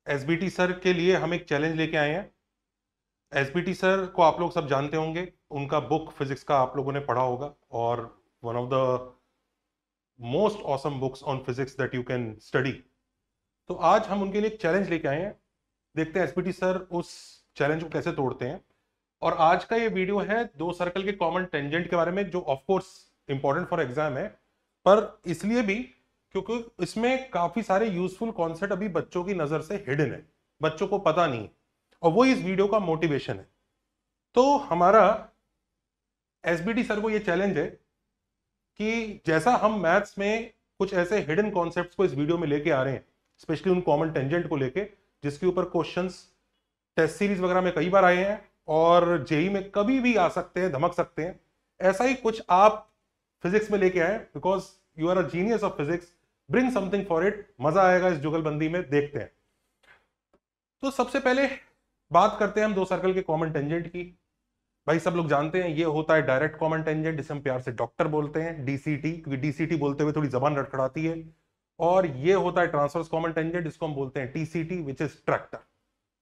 SBT sir के लिए हम एक चैलेंज लेके आए हैं। एसबीटी सर को आप लोग सब जानते होंगे, उनका बुक फिजिक्स का आप लोगों ने पढ़ा होगा और one of the most awesome books on physics that you can study. तो आज हम उनके लिए एक चैलेंज लेके आए हैं। देखते हैं एसबीटी सर उस चैलेंज को कैसे तोड़ते हैं। और आज का ये वीडियो है दो सर्कल के कॉमन टेंजेंट के बारे में, जो of course important for exam है, पर इसलिए भी क्योंकि इसमें काफी सारे यूजफुल कॉन्सेप्ट अभी बच्चों की नजर से हिडन है, बच्चों को पता नहीं है, और वो इस वीडियो का मोटिवेशन है। तो हमारा एसबीटी सर को ये चैलेंज है कि जैसा हम मैथ्स में कुछ ऐसे हिडन कॉन्सेप्ट्स को इस वीडियो में लेके आ रहे हैं, स्पेशली उन कॉमन टेंजेंट को लेके जिसके ऊपर क्वेश्चंस टेस्ट सीरीज वगैरह में कई बार आए हैं और जेई में कभी भी आ सकते हैं, धमक सकते हैं, ऐसा ही कुछ आप फिजिक्स में लेके आए because you are a genius of physics. Bring something for it, मजा आएगा इस जुगलबंदी में, देखते हैं। तो सबसे पहले बात करते हैं हम दो सर्कल के कॉमन टेंजेंट की। भाई सब लोग जानते हैं ये होता है डायरेक्ट कॉमन टेंजेंट, जिसे हम प्यार से डॉक्टर बोलते हैं, डीसीटी, क्योंकि डीसीटी बोलते हुए थोड़ी जबान लड़खड़ाती है। और ये होता है ट्रांसवर्स कॉमन टेंजेंट, जिसको हम बोलते हैं टीसीटी, विच इज ट्रैक्टर।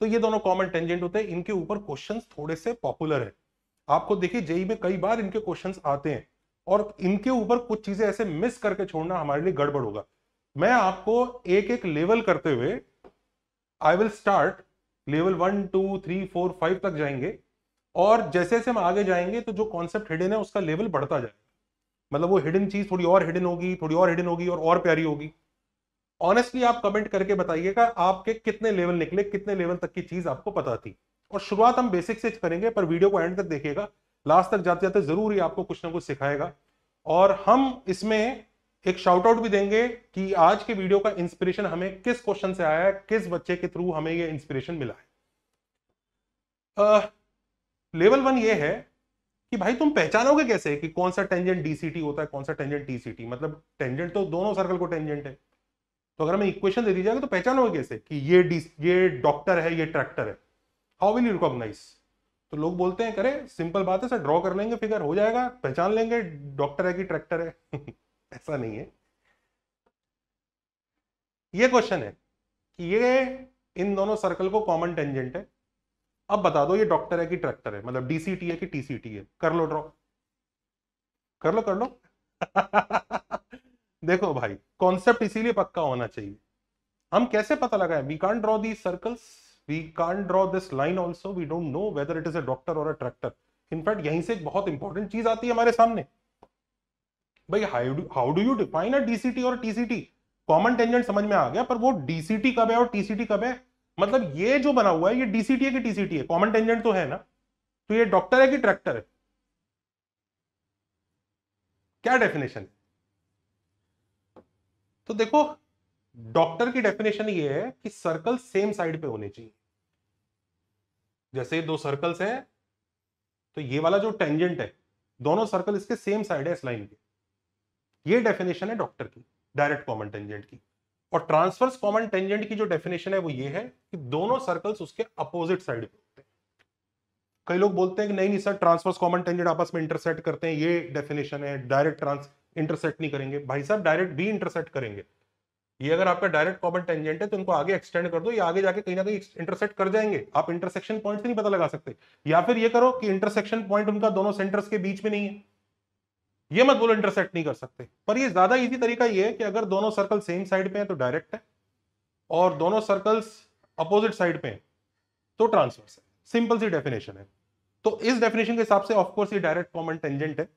तो ये दोनों कॉमन टेंजेंट होते हैं, इनके ऊपर क्वेश्चंस थोड़े से पॉपुलर है। आपको देखिए जेई में कई बार इनके क्वेश्चंस आते हैं और इनके ऊपर कुछ चीजें ऐसे मिस करके छोड़ना हमारे लिए गड़बड़ होगा। मैं आपको एक एक लेवल करते हुए, आई विल स्टार्ट लेवल 1 2 3 4 5 तक जाएंगे, और जैसे जैसे हम आगे जाएंगे तो जो कॉन्सेप्ट हिडन है उसका लेवल बढ़ता जाएगा। मतलब वो हिडन चीज थोड़ी और हिडन होगी, थोड़ी और हिडन होगी और प्यारी होगी। ऑनेस्टली आप कमेंट करके बताइएगा आपके कितने लेवल निकले, कितने लेवल तक की चीज आपको पता थी। और शुरुआत हम बेसिक से करेंगे, पर वीडियो को एंड तक देखिएगा, लास्ट तक जाते जाते जरूर ही आपको कुछ ना कुछ सिखाएगा। और हम इसमें एक शाउट आउट भी देंगे कि आज के वीडियो का इंस्पिरेशन हमें किस क्वेश्चन से आया है, किस बच्चे के थ्रू हमें ये इंस्पिरेशन मिला है। लेवल 1 ये है कि भाई तुम पहचानोगे कैसे कि कौन सा टेंजेंट डीसीटी होता है, कौन सा टेंजेंट टीसीटी। मतलब टेंजेंट तो दोनों सर्कल को टेंजेंट है, तो अगर हमें इक्वेशन दे दी जाएगी तो पहचानोगे कैसे कि ये डॉक्टर है, ये ट्रैक्टर है। How will you recognise? तो लोग बोलते हैं करे सिंपल बात है सर, ड्रॉ कर लेंगे, फिगर हो जाएगा, पहचान लेंगे डॉक्टर है कि ट्रैक्टर है। ऐसा नहीं है। ये क्वेश्चन है कि ये इन दोनों सर्कल को कॉमन टेंजेंट है, अब बता दो ये डॉक्टर है कि ट्रैक्टर है, मतलब डीसीटी है कि टीसीटी है। कर लो ड्रॉ, कर लो कर लो। देखो भाई, कॉन्सेप्ट इसीलिए पक्का होना चाहिए। हम कैसे पता लगाएं? We can't draw these circles, we can't draw this line also, we don't know whether it is a doctor or a tractor. In fact यहीं से एक बहुत इंपॉर्टेंट चीज आती है हमारे सामने। भाई how do you define a DCT और टीसीटी? कॉमन टेंजेंट समझ में आ गया, पर वो डीसीटी कब है और टीसीटी कब है? मतलब ये जो बना हुआ है ये डीसीटी है कि टीसीटी है? कॉमन टेंजेंट तो है ना, तो ये डॉक्टर है कि ट्रैक्टर है? क्या डेफिनेशन है? तो देखो, डॉक्टर की डेफिनेशन ये है कि सर्कल सेम साइड पे होने चाहिए। जैसे दो सर्कल्स हैं, तो ये वाला जो टेंजेंट है, दोनों सर्कल इसके सेम साइड है इस लाइन के। ये डेफिनेशन है डॉक्टर की, डायरेक्ट कॉमन टेंजेंट की। और ट्रांसवर्स कॉमन टेंजेंट की जो डेफिनेशन है वो ये है कि दोनों सर्कल्स उसके अपोजिट साइड पे होते हैं। कई लोग बोलते हैं कि नहीं नहीं सर, ट्रांसवर्स कॉमन टेंजेंट आपस में इंटरसेक्ट करते हैं, ये डेफिनेशन है, डायरेक्ट ट्रांस इंटरसेक्ट नहीं करेंगे। भाई साहब, डायरेक्ट भी इंटरसेक्ट करेंगे। ये अगर आपका डायरेक्ट कॉमन टेंजेंट है तो इनको आगे एक्सटेंड कर दो, ये आगे जाके कहीं ना कहीं इंटरसेक्ट कर जाएंगे। आप इंटरसेक्शन पॉइंट से नहीं पता लगा सकते। या फिर ये करो कि इंटरसेक्शन पॉइंट उनका दोनों सेंटर्स के बीच में नहीं है, ये मत बोलो इंटरसेक्ट नहीं कर सकते। पर ये ज्यादा इजी तरीका ये है कि अगर दोनों सर्कल सेम साइड पे हैं तो डायरेक्ट है, और दोनों सर्कल्स अपोजिट साइड पे हैं तो ट्रांसवर्स है। सिंपल सी डेफिनेशन है। तो इस डेफिनेशन के हिसाब से ऑफकोर्स ये डायरेक्ट कॉमन टेंजेंट है।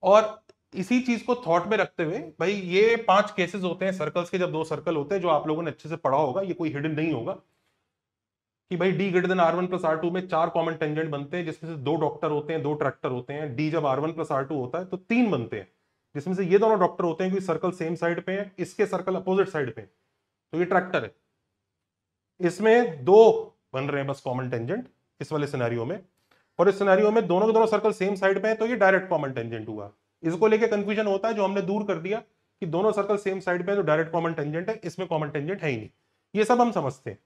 और इसी चीज को थॉट में रखते हुए, भाई ये 5 केसेस होते हैं सर्कल्स के, जब दो सर्कल होते हैं, जो आप लोगों ने अच्छे से पढ़ा होगा, ये कोई हिडन नहीं होगा। कि भाई D greater than R1 plus R2 में 4 कॉमन टेंजेंट बनते हैं, जिसमें से 2 डॉक्टर होते हैं, 2 ट्रैक्टर होते हैं। डी जब R1 प्लस R2 होता है तो 3 बनते हैं, जिसमें से ये दोनों डॉक्टर होते हैं क्योंकि सर्कल सेम साइड पे है, इसके सर्कल अपोजिट साइड पे है, तो ये ट्रैक्टर है। इसमें 2 बन रहे हैं बस कॉमन टेंजेंट इस वाले सिनेरियो में। और इस सिनेरियो में दोनों के दोनों सर्कल सेम साइड पे हैं, तो ये डायरेक्ट कॉमन टेंजेंट हुआ। इसको लेके कंफ्यूजन होता है, जो हमने दूर कर दिया कि दोनों सर्कल सेम साइड पे है तो डायरेक्ट कॉमन टेंजेंट है, इसमें कॉमन टेंजेंट है ही नहीं। ये सब हम समझते हैं।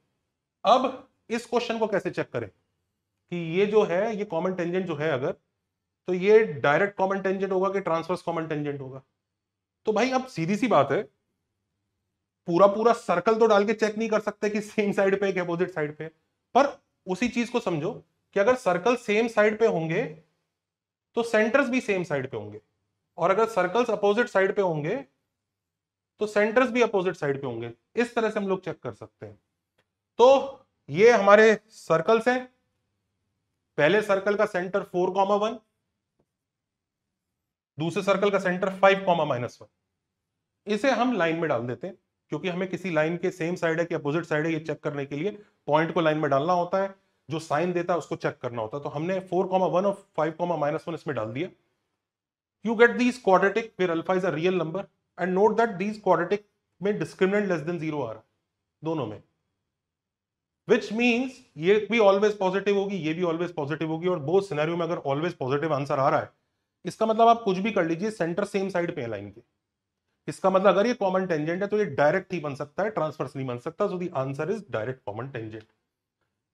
अब इस क्वेश्चन को कैसे चेक करें कि ये जो है, ये कॉमन टेंजेंट जो है अगर, तो ये डायरेक्ट कॉमन टेंजेंट होगा कि ट्रांसवर्स कॉमन टेंजेंट होगा? तो भाई अब सीधी सी बात है, पूरा पूरा सर्कल तो डाल के चेक नहीं कर सकते कि सेम साइड पे है कि अपोजिट साइड पे है, पर उसी चीज को समझो कि अगर सर्कल सेम साइड पे होंगे तो सेंटर्स भी सेम साइड पे होंगे, और अगर सर्कल्स अपोजिट साइड पे होंगे तो सेंटर्स भी अपोजिट साइड पे होंगे। इस तरह से हम लोग चेक कर सकते हैं। तो ये हमारे सर्कल्स हैं। पहले सर्कल का सेंटर 4,1, दूसरे सर्कल का सेंटर 5,-1। इसे हम लाइन में डाल देते हैं, क्योंकि हमें किसी लाइन के सेम साइड है कि अपोजिट साइड है ये चेक करने के लिए पॉइंट को लाइन में डालना होता है, जो साइन देता है उसको चेक करना होता है। तो हमने 4,1 और 5,-1 इसमें डाल दिया। You get these quadratic where alpha is a real number, and note that these quadratic में डिस्क्रिमिनेंट लेस देन 0 आ रहा है दोनों में, विच मीन्स ये भी ऑलवेज पॉजिटिव होगी, ये भी ऑलवेज पॉजिटिव होगी, और बोथ सिनेरियो में अगर ऑलवेज पॉजिटिव आंसर आ रहा है, इसका मतलब आप कुछ भी कर लीजिए, सेंटर सेम साइड पे है लाइन के। इसका मतलब अगर ये कॉमन टेंजेंट है तो ये डायरेक्ट ही बन सकता है, ट्रांसवर्स नहीं बन सकता। So the answer is direct common tangent.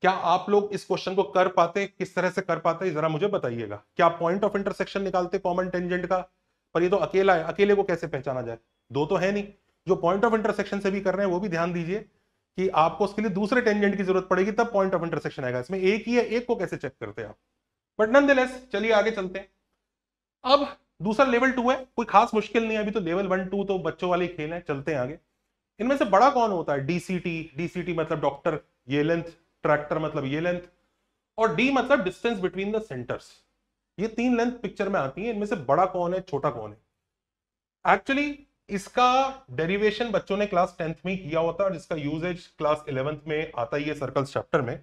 क्या आप लोग इस क्वेश्चन को कर पाते? किस तरह से कर पाते जरा मुझे बताइएगा। क्या पॉइंट ऑफ इंटरसेक्शन निकालते कॉमन टेंजेंट का? पर ये तो अकेला है, अकेले को कैसे पहचाना जाए? दो तो है नहीं। जो पॉइंट ऑफ इंटरसेक्शन से भी कर रहे हैं वो भी ध्यान दीजिए कि आपको उसके लिए दूसरे टेंजेंट की जरूरत पड़ेगी, तब पॉइंट ऑफ इंटरसेक्शन आएगा। इसमें एक ही है, एक को कैसे चेक करते हैं आप? बट नॉनदलेस चलिए आगे चलते हैं। अब दूसरा लेवल 2 है, कोई खास मुश्किल नहीं है, अभी तो लेवल 1 2 तो बच्चों वाले खेल है। चलते हैं आगे। इनमें से बड़ा कौन होता है? डीसीटी। डीसीटी मतलब डॉक्टर, ये लेंथ, ट्रैक्टर मतलब ये लेंथ, और डी मतलब डिस्टेंस बिटवीन द सेंटर्स। ये तीन लेंथ पिक्चर में आती है। इनमें से बड़ा कौन है, छोटा कौन है? एक्चुअली इसका डेरिवेशन बच्चों ने क्लास 10th में किया होता है, और जिसका यूजेज क्लास 11th में आता ही है सर्कल्स चैप्टर में,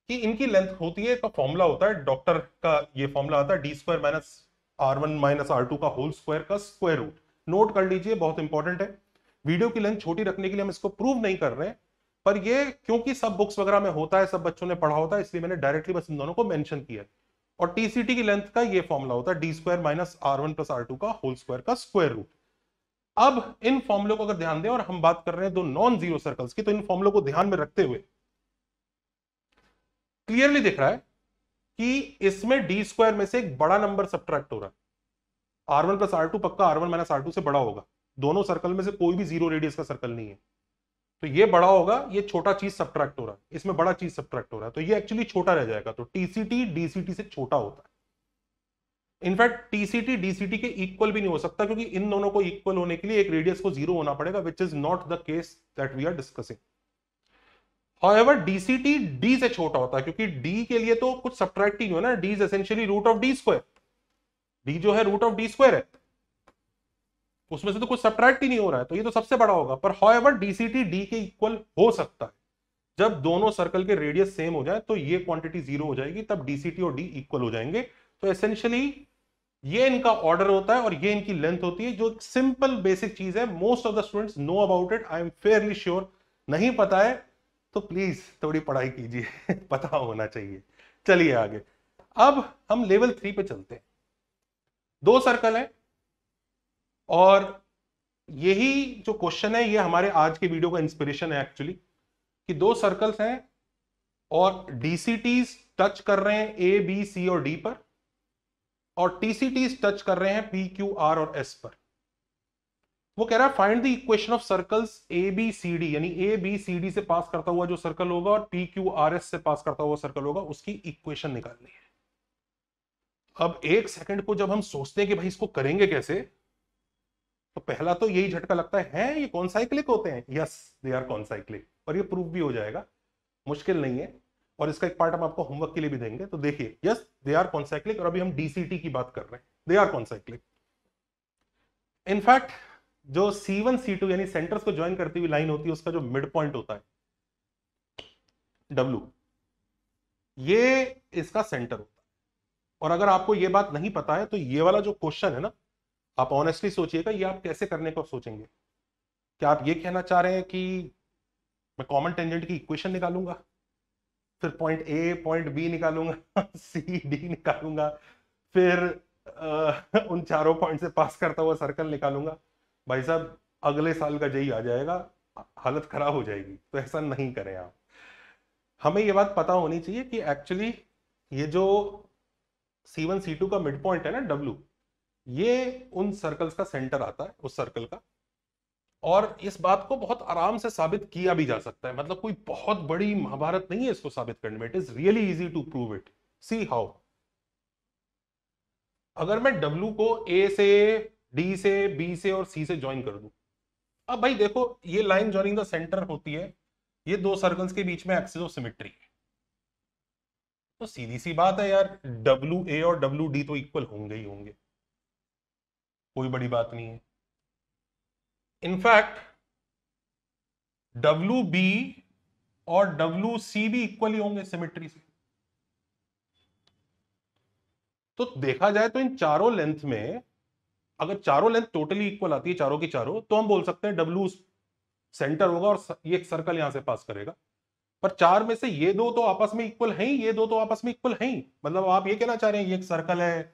कि इनकी लेंथ होती है, का फॉर्मूला होता है डॉक्टर का, ये फॉर्मूला आता है d² minus r1 minus r2 का होल स्क्वायर का स्क्वायर रूट। नोट कर लीजिए, बहुत इंपॉर्टेंट है। वीडियो की लेंथ छोटी रखने के लिए हम इसको प्रूव नहीं कर रहे हैं, पर ये क्योंकि सब बुक्स वगैरह में होता है, सब बच्चों ने पढ़ा होता है, इसलिए मैंने डायरेक्टली बस इन दोनों को मेंशन किया है। और टीसीटी की लेंथ का ये फॉर्मूला होता है d² minus r1 plus r2 का होल स्क्वायर का स्क्वायर रूट। अब इन फॉर्मूलों को अगर ध्यान दें, और हम बात कर रहे हैं दो नॉन जीरो सर्कल्स की, तो इन फॉर्मूलों को ध्यान में रखते हुए क्लियरली दिख रहा है कि इसमें d² में से एक बड़ा नंबर सब्ट्रैक्ट हो रहा है। r1 प्लस r2 पक्का r1 माइनस r2 से बड़ा होगा। दोनों सर्कल में से कोई भी जीरो रेडियस का सर्कल नहीं है, तो ये बड़ा होगा, ये छोटा चीज सब्ट्रैक्ट हो रहा है, इसमें बड़ा चीज सब्ट्रैक्ट हो रहा है, तो ये एक्चुअली छोटा रह जाएगा। तो टीसीटी डीसीटी से छोटा होता है। इनफैक्ट टीसीटी डीसीटी के इक्वल भी नहीं हो सकता, क्योंकि इन दोनों को इक्वल होने के लिए एक रेडियस को जीरो होना पड़ेगा, which is not the case that we are discussing. However, DCT D से छोटा होता है, क्योंकि D के लिए तो कुछ सब्ट्रैक्ट ही नहीं हो ना, D is essentially root of d²। D जो है रूट ऑफ d² है, उसमें से तो कुछ सब्ट्रैक्ट ही नहीं हो रहा है, तो ये तो सबसे बड़ा होगा। पर however, DCT D के इक्वल हो सकता है। जब दोनों सर्कल के रेडियस सेम हो जाए तो ये क्वांटिटी जीरो हो जाएगी, तब DCT और D इक्वल हो जाएंगे। तो एसेंशियली ये इनका ऑर्डर होता है और ये इनकी लेंथ होती है, जो सिंपल बेसिक चीज है। Most of the students know about it, I am Fairlie sure. नहीं पता है तो प्लीज थोड़ी पढ़ाई कीजिए पता होना चाहिए। चलिए आगे। अब हम लेवल 3 पे चलते हैं। दो सर्कल है, और यही जो क्वेश्चन है ये हमारे आज के वीडियो का इंस्पिरेशन है एक्चुअली, कि दो सर्कल्स हैं और डीसीटीज टच कर रहे हैं ए बी सी और डी पर, और टीसीटीज टच कर रहे हैं पी क्यू आर और एस पर। वो कह रहा है find the equation of circles A B C D, यानी ए बी सी डी से पास करता हुआ जो सर्कल होगा और पी क्यू आर एस से पास करता हुआ सर्कल होगा, उसकी इक्वेशन निकालनी है। अब एक सेकंड को जब हम सोचते हैं कि भाई इसको करेंगे कैसे, तो पहला तो यही झटका लगता है ये कौन साइक्लिक होते हैं? यस, दे आर कौन साइक्लिक, और ये प्रूफ भी हो जाएगा, मुश्किल नहीं है। और इसका एक पार्ट हम आपको होमवर्क के लिए भी देंगे। तो देखिए, यस दे आर कौन साइक्लिक, और अभी हम डीसीटी की बात कर रहे हैं, दे आर कौन साइक्लिक। इनफैक्ट जो C1 C2 यानी सेंटर्स को ज्वाइन करती हुई लाइन होती है, उसका जो मिड पॉइंट होता है W, ये इसका सेंटर होता है। और अगर आपको ये बात नहीं पता है तो ये वाला जो क्वेश्चन है ना, आप ऑनेस्टली सोचिएगा ये आप कैसे करने को सोचेंगे। क्या आप ये कहना चाह रहे हैं कि मैं कॉमन टेंजेंट की इक्वेशन निकालूंगा, फिर पॉइंट ए पॉइंट बी निकालूंगा सी डी निकालूंगा, फिर उन चारों पॉइंट से पास करता हुआ सर्कल निकालूंगा? भाई साहब अगले साल का जेई आ जाएगा, हालत खराब हो जाएगी। तो ऐसा नहीं करें आप। हमें ये बात पता होनी चाहिए कि एक्चुअली ये जो C1 C2 का मिड पॉइंट है ना W, ये उन सर्कल्स का सेंटर आता है उस सर्कल का, और इस बात को बहुत आराम से साबित किया भी जा सकता है, मतलब कोई बहुत बड़ी महाभारत नहीं है इसको साबित करने में। It is really easy to prove it. See how. अगर मैं W को A से, D से, B से और C से ज्वाइन कर दूं, अब भाई देखो ये लाइन ज्वाइनिंग द सेंटर होती है, ये दो सर्कल्स के बीच में एक्सिस ऑफ सिमेट्री है, तो सीधी सी बात है यार, WA और WD तो इक्वल होंगे ही होंगे, कोई बड़ी बात नहीं है। इनफैक्ट WB और WC भी इक्वल ही होंगे सिमेट्री से। तो देखा जाए तो इन चारों लेंथ में, अगर चारों लेंथ टोटली इक्वल आती है चारों की चारों, तो हम बोल सकते हैं W सेंटर होगा और ये एक सर्कल यहां से पास करेगा। पर चार में से ये दो तो आपस में इक्वल हैं ही, ये दो तो आपस में इक्वल हैं ही, मतलब आप ये कहना चाह रहे हैं ये एक सर्कल है,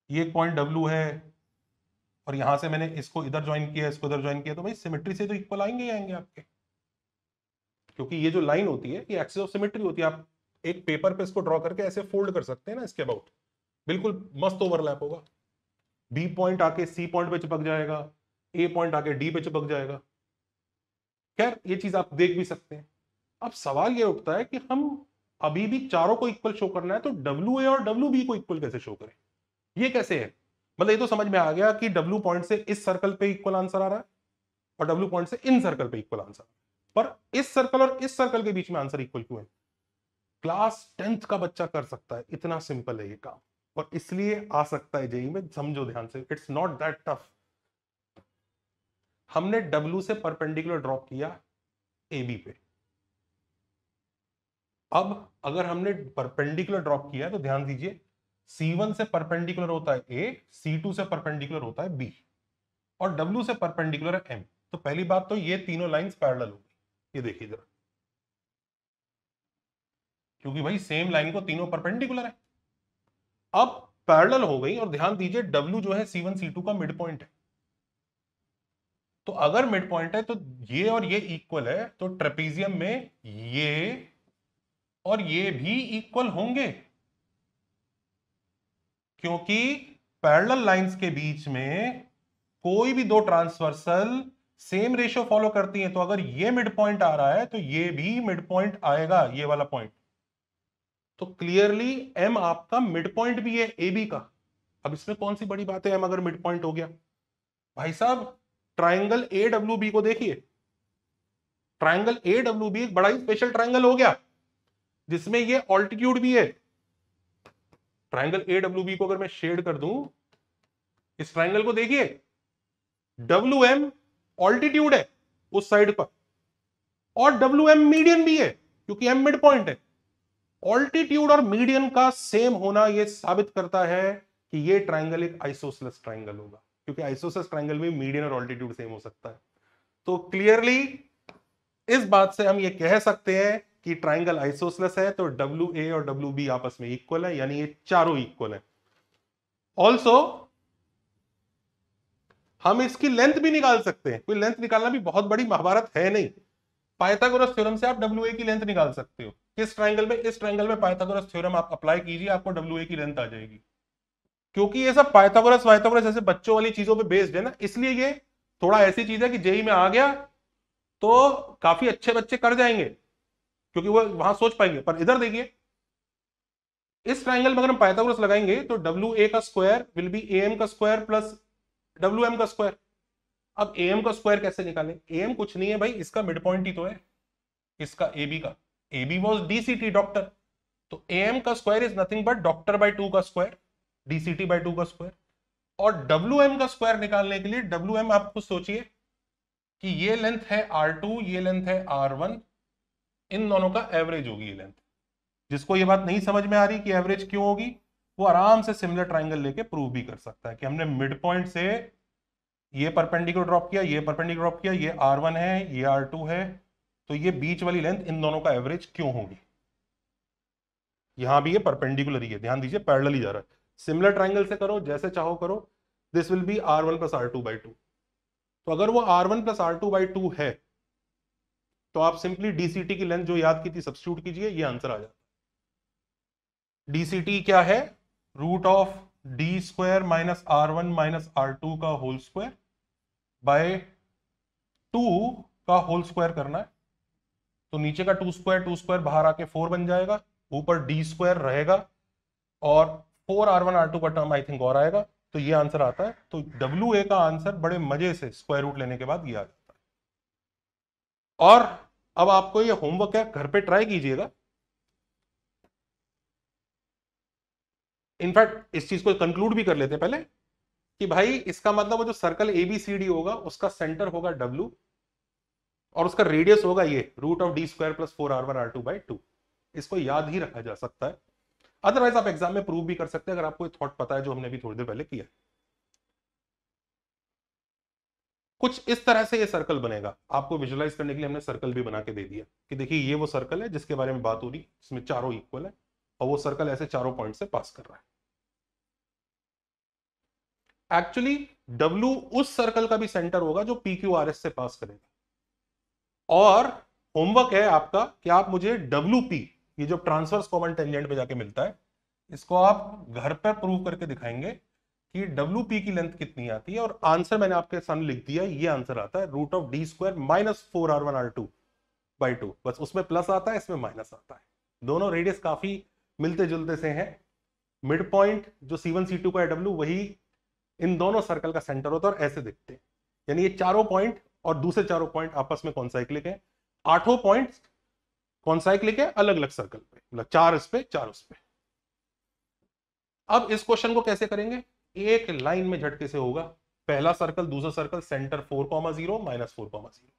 ये एक पॉइंट W है, और यहां से मैंने इसको इधर ज्वाइन किया, इसको इधर ज्वाइन किया, तो भाई सिमेट्री से तो इक्वल आएंगे ही आएंगे आपके, क्योंकि ये जो लाइन होती है ये एक्सिस ऑफ सिमेट्री होती है। आप एक पेपर पे इसको ड्रॉ करके ऐसे फोल्ड कर सकते हैं ना इसके अबाउट, बिल्कुल मस्त ओवरलैप होगा। B पॉइंट आके C पॉइंट पे चिपक जाएगा, A पॉइंट आके D पे चिपक जाएगा। खैर ये चीज आप देख भी सकते हैं। अब सवाल ये उठता है कि हम अभी भी चारों को इक्वल शो करना है, तो WA और WB को इक्वल कैसे शो करें? ये कैसे है? मतलब ये तो समझ में आ गया कि W पॉइंट से इस सर्कल पे इक्वल आंसर आ रहा है और W पॉइंट से इन सर्कल पे इक्वल आंसर, पर इस सर्कल और इस सर्कल के बीच में आंसर इक्वल क्यों है? क्लास 10th का बच्चा कर सकता है, इतना सिंपल है ये काम, और इसलिए आ सकता है जेई में। समझो ध्यान से, इट्स नॉट दैट टफ। हमने W से परपेंडिकुलर ड्रॉप किया AB पे। अब अगर हमने परपेंडिकुलर ड्रॉप किया है तो ध्यान दीजिए, C1 से परपेंडिकुलर होता है A, C2 से परपेंडिकुलर होता है B, और W से परपेंडिकुलर है M। तो पहली बात तो ये तीनों लाइंस पैरेलल होगी, ये देखिए जरा, क्योंकि भाई सेम लाइन को तीनों परपेंडिकुलर है। अब पैरेलल हो गई, और ध्यान दीजिए W जो है C1 C2 का मिड पॉइंट है, तो अगर मिड पॉइंट है तो ये और ये इक्वल है, तो ट्रेपीजियम में ये और ये भी इक्वल होंगे, क्योंकि पैरेलल लाइंस के बीच में कोई भी दो ट्रांसवर्सल सेम रेशियो फॉलो करती हैं, तो अगर ये मिड पॉइंट आ रहा है तो ये भी मिड पॉइंट आएगा, ये वाला पॉइंट। तो क्लियरली M आपका मिड पॉइंट भी है AB का। अब इसमें कौन सी बड़ी बात है M अगर मिड पॉइंट हो गया? भाई साहब ट्राइंगल AWB को देखिए, ट्राइंगल AWB एक बड़ा ही स्पेशल ट्राइंगल हो गया जिसमें ये ऑल्टीट्यूड भी है। ट्राइंगल AWB को अगर मैं शेड कर दूं, इस ट्राइंगल को देखिए, WM ऑल्टीट्यूड है उस साइड पर, और WM मीडियन भी है क्योंकि M मिड पॉइंट है। ऑल्टीट्यूड और मीडियन का सेम होना यह साबित करता है कि यह ट्राइंगल एक आइसोसेलेस ट्राइंगल होगा, क्योंकि आइसोसेलेस ट्राइंगल में मीडियन और ऑल्टीट्यूड सेम हो सकता है। तो क्लियरली इस बात से हम ये कह सकते हैं कि ट्राइंगल आइसोसेलेस है, तो WA और WB आपस में इक्वल है, यानी ये चारों इक्वल है। ऑल्सो हम इसकी लेंथ भी निकाल सकते हैं, कोई लेंथ निकालना भी बहुत बड़ी महाभारत है नहीं। पाइथागोरस थ्योरम से आप WA की लेंथ निकाल सकते हो। किस ट्राइंगल में? इस ट्राइंगल में पाइथागोरस थ्योरम आप अप्लाई कीजिए, आपको WA की लेंथ आ जाएगी। क्योंकि ये सब पाइथागोरस वाइथागोरस ऐसे बच्चों वाली चीजों पे बेस्ड है ना, इसलिए ये थोड़ा ऐसी चीज है कि जेई में आ गया तो काफी अच्छे बच्चे कर जाएंगे, क्योंकि वो वहां सोच पाएंगे। पर इधर देखिए, इस ट्राइंगल में अगर हम पाइथागोरस लगाएंगे तो WA का स्क्वायर विल बी AM का स्क्वायर प्लस WM का स्क्वायर। अब AM का स्क्वायर कैसे निकालें? AM कुछ नहीं है भाई, इसका मिड पॉइंट ही तो है, इसका AB का। AB वाज DCT डॉक्टर, तो AM का square is nothing but doctor by 2 का स्क्वायर, DCT बाय 2 का स्क्वायर। और WM का स्क्वायर निकालने के लिए WM आप खुद सोचिए कि ये लेंथ है R2, ये लेंथ है R1, इन दोनों का एवरेज होगी ये लेंथ। जिसको ये बात नहीं समझ में आ रही कि एवरेज क्यों होगी, वो आराम से सिमिलर ट्राइंगल लेके प्रूव भी कर सकता है कि हमने मिड पॉइंट से ये परपेंडिकुलर ड्रॉप किया, ये परपेंडिकुलर ड्रॉप किया, ये R1 है, ये R2 है, तो ये बीच वाली लेंथ इन दोनों का एवरेज क्यों होगी? यहां भी ये परपेंडिकुलर ही है, ध्यान दीजिए पैरेलल ही जा रहा है। सिमिलर ट्राइंगल से करो, जैसे चाहो करो, this will be R1 plus R2 by 2। तो अगर वो R1 प्लस R2 बाई 2 है, तो आप सिंपली DCT की लेंथ जो याद की थी सब्स्टिट्यूट कीजिए, ये आंसर आ जाता है। DCT क्या है? Root of D square minus R1 minus R2 का होल स्क्वायर बाय 2 का होल स्क्वायर करना है, तो नीचे का 2 स्क्वायर बाहर आके 4 बन जाएगा, ऊपर डी स्क्वायर रहेगा और 4r1r2 का टर्म आई थिंक और आएगा, तो ये आंसर आता है। तो WA का आंसर बड़े मजे से स्क्वायर रूट लेने के बाद ये आ जाता है। और अब आपको ये होमवर्क है, घर पे ट्राई कीजिएगा। इनफैक्ट इस चीज को कंक्लूड भी कर लेते हैं पहले कि भाई इसका मतलब वो जो सर्कल ABCD होगा उसका सेंटर होगा W और उसका रेडियस होगा ये √d² + 4r1r2/2। इसको याद ही रखा जा सकता है, अदरवाइज आप एग्जाम में प्रूव भी कर सकते हैं अगर आपको थॉट पता है, जो हमने भी थोड़ी देर पहले किया। कुछ इस तरह से ये सर्कल बनेगा। आपको विजुलाइज करने के लिए हमने सर्कल भी बना के दे दिया कि देखिए ये वो सर्कल है जिसके बारे में बात हो रही, इसमें चारों इक्वल है और वो सर्कल ऐसे चारों पॉइंट से पास कर रहा है। एक्चुअली W उस सर्कल का भी सेंटर होगा जो PQRS से पास करेगा। और होमवर्क है आपका कि आप मुझे WP, ये जो ट्रांसवर्स कॉमन टेंजेंट पे जाके मिलता है, इसको आप घर पर प्रूव करके दिखाएंगे कि WP की लेंथ कितनी आती है। और आंसर मैंने आपके सामने लिख दिया, ये आंसर आता है √d² - 4r1r2/2। बस उसमें प्लस आता है, इसमें माइनस आता है। दोनों रेडियस काफी मिलते जुलते से हैं। मिड पॉइंट जो C1 C2 का है W, वही इन दोनों सर्कल का सेंटर होता है और ऐसे दिखते हैं। यानी ये चारों पॉइंट और दूसरे चारों पॉइंट आपस में कॉन्साइक्लिक है। 8 पॉइंट कॉन्साइक्लिक है अलग अलग सर्कल पे, मतलब 4 इस पे 4 उस पे। अब इस क्वेश्चन को कैसे करेंगे, एक लाइन में झटके से होगा। पहला सर्कल दूसरा सर्कल, सेंटर 4,0 -4,0।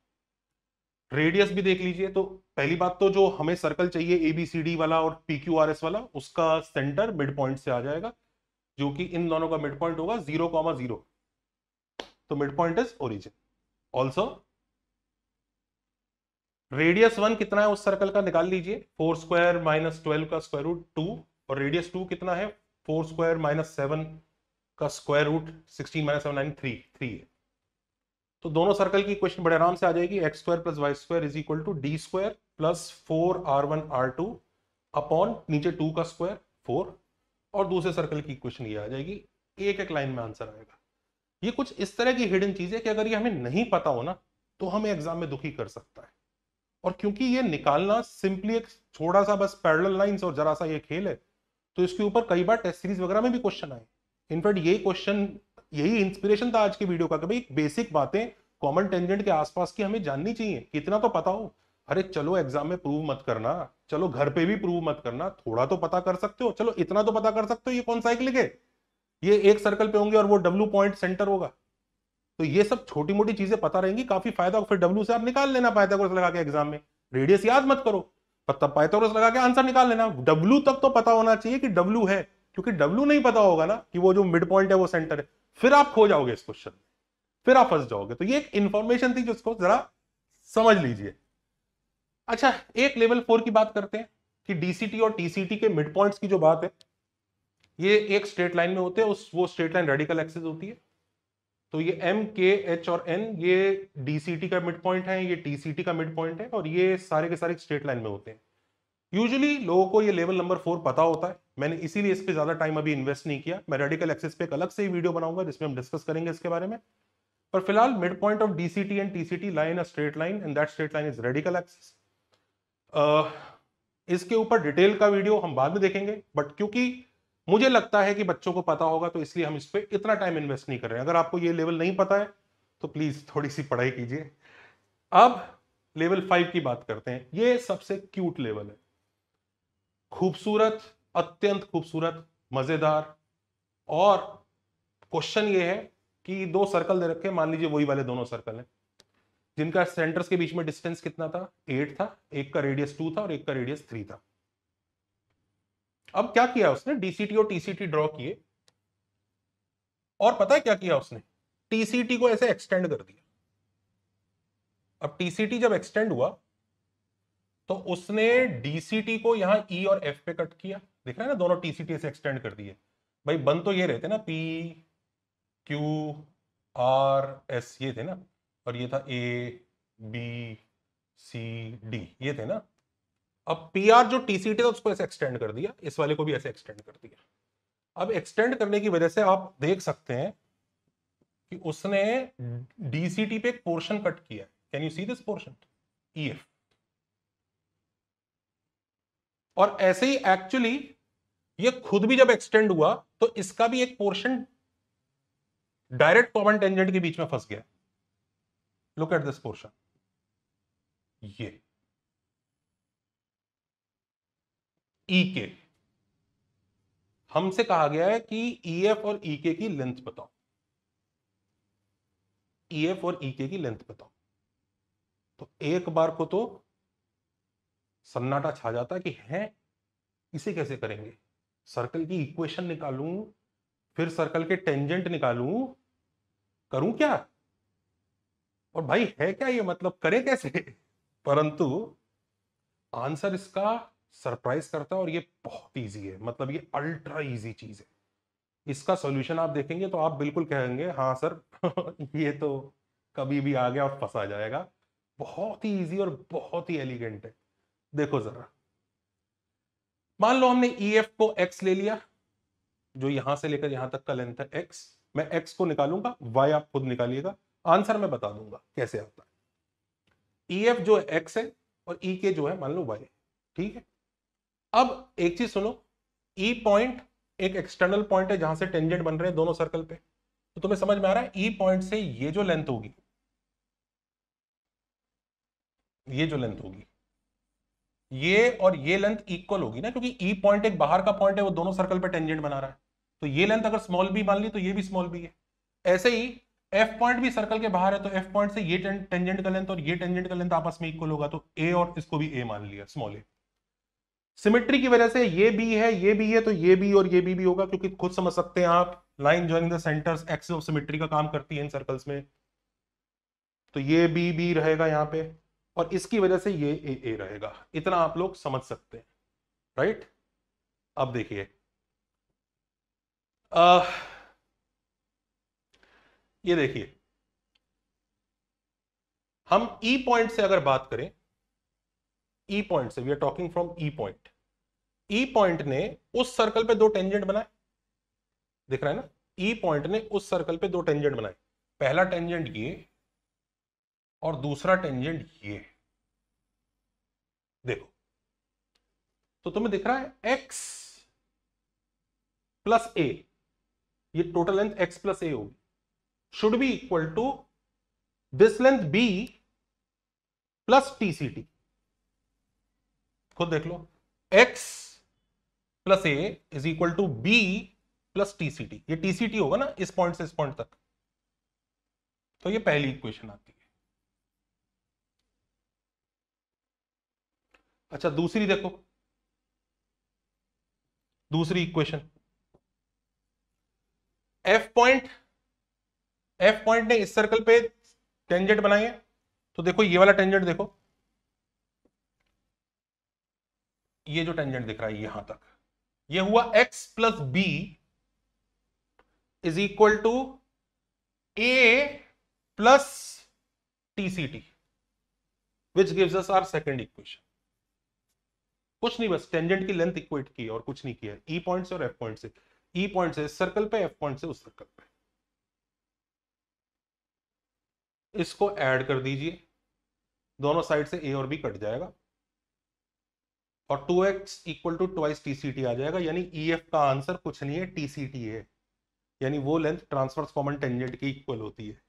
रेडियस भी देख लीजिए। तो पहली बात तो जो हमें सर्कल चाहिए ABCD वाला और PQRS वाला, उसका सेंटर मिड पॉइंट से आ जाएगा, जो कि इन दोनों का मिड पॉइंट होगा 0,0। तो mid point is origin. Also radius 1 कितना है उस सर्कल का निकाल लीजिए, 4² - 12 का स्क्वायर रूट 2, और रेडियस 2 कितना है, 4² - 7 का स्क्वायर रूट 16 - 7 9 3 है। तो दोनों सर्कल की इक्वेशन बड़े आराम से आ जाएगी, x² + y² = d² + 4r1r2 upon नीचे 2 का स्क्वायर 4, और दूसरे सर्कल की इक्वेशन ये आ जाएगी। एक एक लाइन में आंसर आएगा। ये कुछ इस तरह की हिडन चीज है कि अगर ये हमें नहीं पता हो ना तो हमें एग्जाम में दुखी कर सकता है। और क्योंकि ये निकालना सिंपली एक थोड़ा सा बस पैरेलल लाइंस और जरा सा ये खेल है, तो इसके ऊपर कई बार टेस्ट सीरीज वगैरह में भी क्वेश्चन आए। इनफैक्ट ये क्वेश्चन, यही इंस्पिरेशन था आज की वीडियो का कि भाई बेसिक बातें कॉमन टेंजेंट के आसपास की हमें जाननी चाहिए, कितना तो पता हो। अरे चलो एग्जाम में प्रूव मत करना, चलो घर पे भी प्रूव मत करना, थोड़ा तो पता कर सकते हो, चलो इतना तो पता कर सकते हो ये कौन साइकिल है, ये एक सर्कल पे होंगे और वो W पॉइंट सेंटर होगा। तो ये सब छोटी मोटी चीजें पता रहेंगी, काफी फायदा। फिर W से आप निकाल लेना पाइथागोरस लगा के एग्जाम में, रेडियस याद मत करो, तब पाइथागोरस लगा के आंसर निकाल लेना। W तक तो पता होना चाहिए कि W है, क्योंकि W नहीं पता होगा ना कि वो जो मिड पॉइंट है वो सेंटर है, फिर आप खो जाओगे इस क्वेश्चन में, फिर आप फंस जाओगे। तो ये एक इंफॉर्मेशन थी जिसको जरा समझ लीजिए। अच्छा, एक लेवल 4 की बात करते हैं कि DCT और TCT के मिड पॉइंट्स की जो बात है, ये एक स्ट्रेट लाइन में होते हैं, वो स्ट्रेट लाइन रेडिकल एक्सिस होती है। तो ये M, K, H और N ये DCT का मिड पॉइंट है, ये TCT का मिड पॉइंट है, और ये सारे के सारे स्ट्रेट लाइन में होते हैं। यूजुअली लोगों को ये लेवल नंबर 4 पता होता है, मैंने इसीलिए इस पे ज्यादा टाइम अभी इन्वेस्ट नहीं किया। मैं रेडिकल एक्सिस पे एक अलग से ही वीडियो बनाऊंगा जिसमें हम डिस्कस करेंगे इसके बारे में। पर फिलहाल mid point of DCT and TCT lie in a straight line and that straight line is radical axis. इसके ऊपर डिटेल का वीडियो हम बाद में देखेंगे, बट क्योंकि मुझे लगता है कि बच्चों को पता होगा तो इसलिए हम इस पर इतना टाइम इन्वेस्ट नहीं कर रहे हैं। अगर आपको ये लेवल नहीं पता है तो प्लीज थोड़ी सी पढ़ाई कीजिए। अब लेवल 5 की बात करते हैं। ये सबसे क्यूट लेवल है, खूबसूरत, अत्यंत खूबसूरत, मजेदार। और क्वेश्चन ये है कि दो सर्कल दे रखे, मान लीजिए वही वाले दोनों सर्कल हैं जिनका सेंटर्स के बीच में डिस्टेंस कितना था, 8 था, एक का रेडियस 2 था और एक का रेडियस 3 था। अब क्या किया उसने, DCT और TCT ड्रॉ किए, और पता है क्या किया उसने, TCT को ऐसे एक्सटेंड कर दिया। अब TCT जब एक्सटेंड हुआ तो उसने DCT को यहां E और F पे कट किया, देख रहे हैं ना, दोनों TCT से एक्सटेंड कर दिए। भाई बन तो ये रहते ना, P Q R S ये थे ना, और ये था A B C D ये थे ना। अब PR जो TCT था उसको ऐसे एक्सटेंड कर दिया, इस वाले को भी ऐसे एक्सटेंड कर दिया। अब एक्सटेंड करने की वजह से आप देख सकते हैं कि उसने DCT पे एक पोर्शन कट किया है, can you see this portion EF। और ऐसे ही एक्चुअली ये खुद भी जब एक्सटेंड हुआ तो इसका भी एक पोर्शन डायरेक्ट कॉमन टेंजेंट के बीच में फंस गया। लुक एट दिस पोर्शन, ये EK। हमसे कहा गया है कि EF और EK की लेंथ बताओ, EF और EK की लेंथ बताओ। तो एक बार को तो सन्नाटा छा जाता कि है इसे कैसे करेंगे, सर्कल की इक्वेशन निकालूं, फिर सर्कल के टेंजेंट निकालूं, करूं क्या, और भाई है क्या ये, मतलब करें कैसे। परंतु आंसर इसका सरप्राइज करता है और ये बहुत इजी है, मतलब ये अल्ट्रा इजी चीज है। इसका सॉल्यूशन आप देखेंगे तो आप बिल्कुल कहेंगे हाँ सर ये तो कभी भी आ गया और फंसा जाएगा। बहुत ही इजी और बहुत ही एलिगेंट है। देखो जरा, मान लो हमने EF को x ले लिया, जो यहां से लेकर यहां तक का लेंथ है x। मैं x को निकालूंगा, y आप खुद निकालिएगा, आंसर मैं बता दूंगा कैसे आता है। EF जो है x है और EK जो है मान लो y, ठीक है। अब एक चीज सुनो, E पॉइंट एक एक्सटर्नल पॉइंट है जहां से टेंजेंट बन रहे हैं दोनों सर्कल पे। तो तुम्हें समझ में आ रहा है E पॉइंट से ये जो लेंथ होगी, ये जो लेंथ होगी, ये और ये लेंथ इक्वल होगी ना, क्योंकि E पॉइंट एक बाहर का पॉइंट है, वो दोनों सर्कल पे टेंजेंट बना रहा है। तो ये लेंथ अगर स्मॉल b मान ली तो ये भी स्मॉल b है। ऐसे ही F पॉइंट भी सर्कल के बाहर है, तो F पॉइंट से ये टेंजेंट का लेंथ और ये टेंजेंट का लेंथ आपस में इक्वल होगा, तो A और इसको भी A मान लिया, स्मॉल a। सिमेट्री की वजह से ये B है, ये B है, तो ये B और ये B भी होगा, क्योंकि खुद समझ सकते हैं आप, line joining the centres axis of symmetry का काम करती है इन सर्कल्स में। तो ये B रहेगा यहां पे, और इसकी वजह से ये A रहेगा। इतना आप लोग समझ सकते हैं, राइट। अब देखिए, ये देखिए, हम E पॉइंट से अगर बात करें, E पॉइंट से, we are talking from E point. E point ने उस सर्कल पे दो टेंजेंट बनाए, दिख रहा है ना। E पॉइंट ने उस सर्कल पे दो टेंजेंट बनाए, पहला टेंजेंट ये और दूसरा टेंजेंट ये, देखो। तो तुम्हें दिख रहा है x प्लस a, ये total length x plus a होगी, should be equal to this length b plus TCT। खुद देख लो, x plus a is equal to b plus TCT। ये TCT होगा ना इस पॉइंट से इस पॉइंट तक। तो ये पहली इक्वेशन आती है। अच्छा, दूसरी देखो, दूसरी इक्वेशन, F पॉइंट ने इस सर्कल पे टेंजेंट बनाई है। तो देखो ये वाला टेंजेंट देखो, ये जो टेंजेंट दिख रहा है यहां तक, ये हुआ x plus B is equal to a plus TCT, which gives us our second equation. कुछ नहीं, बस टेंजेंट की लेंथ इक्वेट की और कुछ नहीं किया, E पॉइंट से और F पॉइंट से। E पॉइंट से इस सर्कल पे, F पॉइंट से उस सर्कल पे। इसको ऐड कर दीजिए, दोनों साइड से A और B कट जाएगा, और 2x equal to twice TCT आ जाएगा। यानी EF का आंसर कुछ नहीं है, TCT है। यानी वो लेंथ ट्रांसवर्स कॉमन टेंजेंट की इक्वल होती है।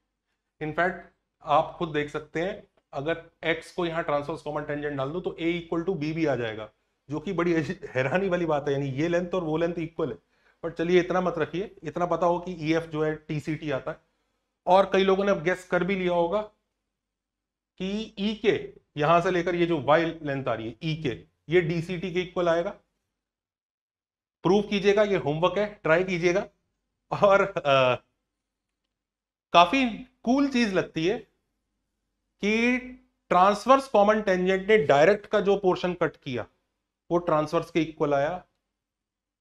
इनफैक्ट आप खुद देख सकते हैं, अगर x को यहां ट्रांसवर्स कॉमन टेंजेंट डाल दो तो a इक्वल टू b भी आ जाएगा, जो कि बड़ी हैरानी वाली बात है। यानी ये लेंथ और वो लेंथ इक्वल है। पर चलिए इतना मत रखिए, इतना पता हो कि EF जो है TCT आता है। और कई लोगों ने अब गेस कर भी लिया होगा कि EK यहां से लेकर ये जो y लेंथ आ रही है EK, ये DCT के इक्वल आएगा। प्रूव कीजिएगा, ये होमवर्क है, ट्राई कीजिएगा। और काफी कूल चीज लगती है कि ट्रांसवर्स कॉमन टेंजेंट ने डायरेक्ट का जो पोर्शन कट किया वो ट्रांसवर्स के इक्वल आया,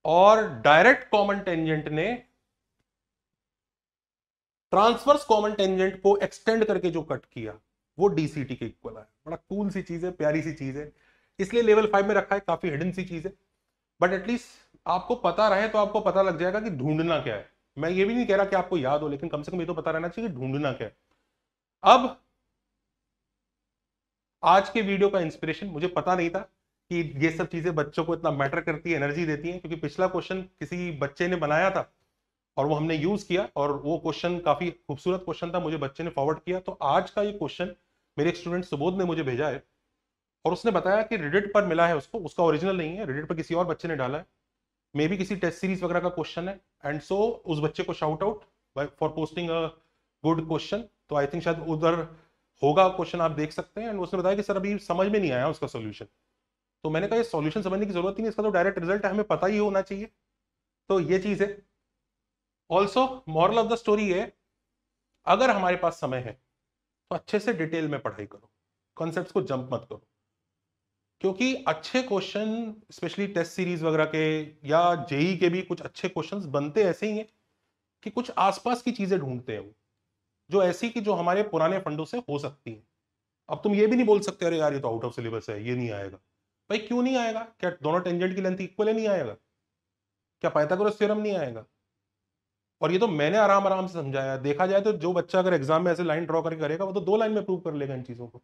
और डायरेक्ट कॉमन टेंजेंट ने ट्रांसवर्स कॉमन टेंजेंट को एक्सटेंड करके जो कट किया वो DCT के इक्वल आया। बड़ा कूल सी चीज है, प्यारी सी चीज है, इसलिए लेवल 5 में रखा है। काफी हिडन सी चीज है, बट एटलीस्ट आपको पता रहे तो आपको पता लग जाएगा कि ढूंढना क्या है। मैं ये भी नहीं कह रहा कि आपको याद हो, लेकिन कम से कम ये तो पता रहना चाहिए कि ढूंढना क्या है। अब आज के वीडियो का इंस्पिरेशन, मुझे पता नहीं था कि ये सब चीजें बच्चों को इतना मैटर करती है, एनर्जी देती हैं, क्योंकि पिछला क्वेश्चन किसी बच्चे ने बनाया था और वो हमने यूज किया, और वो क्वेश्चन काफी खूबसूरत क्वेश्चन था, मुझे बच्चे ने फॉरवर्ड किया। तो आज का ये क्वेश्चन मेरे एक स्टूडेंट सुबोध ने मुझे भेजा है, और उसने बताया कि रेडिट पर मिला है उसको, उसका ओरिजिनल नहीं है, रेडिट पर किसी और बच्चे ने डाला है, मे बी किसी टेस्ट सीरीज वगैरह का क्वेश्चन है। एंड सो उस बच्चे को shout out for posting a good question. तो आई थिंक शायद उधर होगा क्वेश्चन, आप देख सकते हैं। एंड उसने बताया कि सर अभी समझ में नहीं आया उसका सोल्यूशन। तो मैंने कहा ये सॉल्यूशन समझने की जरूरत ही नहीं, इसका तो डायरेक्ट रिजल्ट है, हमें पता ही होना चाहिए। तो ये चीज है। Also moral of the story है, अगर हमारे पास समय है तो अच्छे से डिटेल में पढ़ाई करो, कॉन्सेप्ट्स को जंप मत करो, क्योंकि अच्छे क्वेश्चन स्पेशली टेस्ट सीरीज वगैरह के या जेई के भी कुछ अच्छे क्वेश्चंस बनते ऐसे ही हैं कि कुछ आसपास की चीजें ढूंढते हैं वो, जो ऐसी कि जो हमारे पुराने फंडों से हो सकती हैं। अब तुम ये भी नहीं बोल सकते अरे यार ये तो आउट ऑफ सिलेबस है, ये नहीं आएगा। भाई क्यों नहीं आएगा? क्या दोनों टेंजेंट की लेंथ इक्वल है? नहीं आएगा? क्या पाइथागोरस थ्योरम नहीं आएगा? और ये तो मैंने आराम आराम से समझाया। देखा जाए तो जो बच्चा अगर एग्जाम में ऐसे लाइन ड्रॉ करके करेगा, वो तो 2 लाइन में प्रूव कर लेगा इन चीजों को।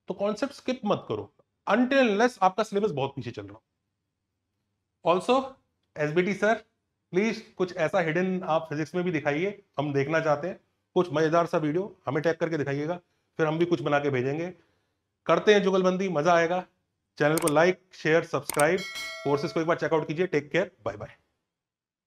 तो कॉन्सेप्ट स्किप मत करो अनटिल अनलेस आपका सिलेबस बहुत पीछे चल रहा हो। ऑल्सो एसबीटी सर, प्लीज कुछ ऐसा हिडन आप फिजिक्स में भी दिखाइए, हम देखना चाहते हैं। कुछ मजेदार सा वीडियो हमें टैग करके दिखाइएगा, फिर हम भी कुछ बना के भेजेंगे। करते हैं जुगलबंदी, मजा आएगा। चैनल को लाइक शेयर सब्सक्राइब, कोर्सेज को एक बार चेकआउट कीजिए। Take care, bye bye.